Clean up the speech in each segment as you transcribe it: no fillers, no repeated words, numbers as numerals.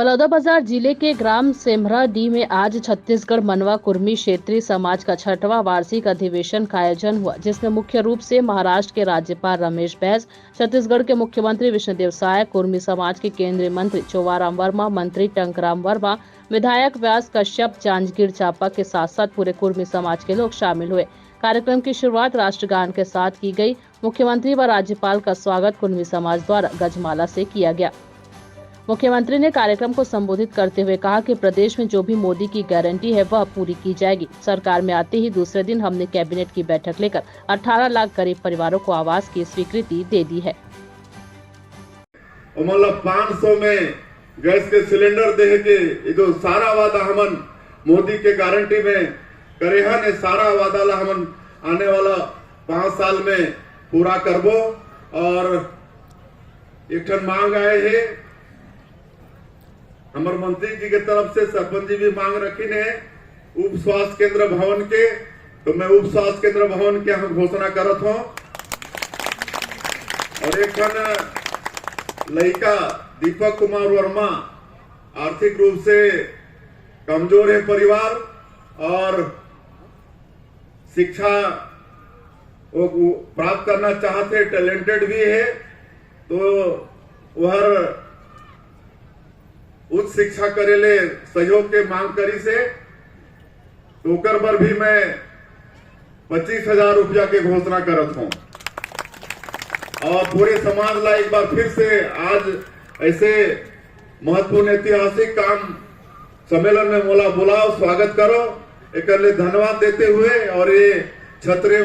बलौदाबाजार जिले के ग्राम सेमराडीह में आज छत्तीसगढ़ मनवा कुर्मी क्षेत्रीय समाज का 6वां वार्षिक अधिवेशन का आयोजन हुआ, जिसमें मुख्य रूप से महाराष्ट्र के राज्यपाल रमेश बैस, छत्तीसगढ़ के मुख्यमंत्री विष्णुदेव साय, कुर्मी समाज के केंद्रीय मंत्री चोवाराम वर्मा, मंत्री टंकराम वर्मा, विधायक व्यास कश्यप, जांजगीर चांपा के साथ साथ पूरे कुर्मी समाज के लोग शामिल हुए। कार्यक्रम की शुरुआत राष्ट्रगान के साथ की गई। मुख्यमंत्री व राज्यपाल का स्वागत कुर्मी समाज द्वारा गजमाला से किया गया। मुख्यमंत्री ने कार्यक्रम को संबोधित करते हुए कहा कि प्रदेश में जो भी मोदी की गारंटी है वह पूरी की जाएगी। सरकार में आते ही दूसरे दिन हमने कैबिनेट की बैठक लेकर 18 लाख गरीब परिवारों को आवास की स्वीकृति दे दी है। 500 में गैस के सिलेंडर दे के जो सारा वादा हमन मोदी के गारंटी में करे हन, सारा वादा ला हमन आने वाला 5 साल में पूरा करबो। और एक ठन मांग आए है हमारे मंत्री जी के तरफ से, सरपंच जी भी मांग रखी है उप स्वास्थ्य केंद्र भवन के, तो मैं उप स्वास्थ्य केंद्र भवन के हम घोषणा करत हूं। और एक ठन लड़का दीपक कुमार वर्मा आर्थिक रूप से कमजोर है परिवार और शिक्षा वो प्राप्त करना चाहते, टैलेंटेड भी है, तो वह उच्च शिक्षा करेले सहयोग के मांग करी से टोकर पर भी मैं 25,000 रुपया के घोषणा करत हूं। और पूरे समाज ला एक बार फिर से आज ऐसे महत्वपूर्ण ऐतिहासिक काम सम्मेलन में मोला बुलाओ, स्वागत करो, एक लिए धन्यवाद देते हुए और ये क्षत्रिय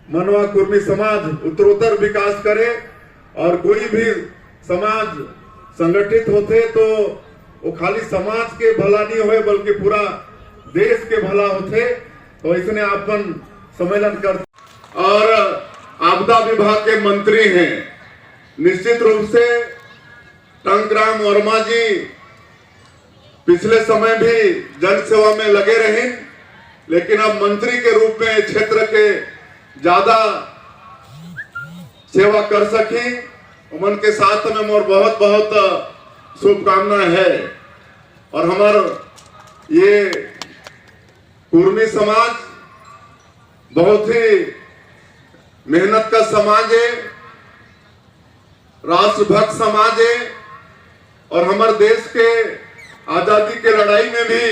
मनवा कुर्मी समाज उत्तरोत्तर विकास करे और कोई भी समाज संगठित होते तो वो खाली समाज के भला नहीं होए बल्कि पूरा देश के भला होते। तो इसने अपन सम्मेलन कर और आपदा विभाग के मंत्री हैं, निश्चित रूप से टंकराम वर्मा जी पिछले समय भी जन सेवा में लगे रहे, लेकिन अब मंत्री के रूप में क्षेत्र के ज्यादा सेवा कर सके। उमन के साथ में मोर बहुत बहुत शुभकामनाएं है। और हमार ये कुर्मी समाज बहुत ही मेहनत का समाज है, राष्ट्रभक्त समाज है और हमारे देश के आजादी के लड़ाई में भी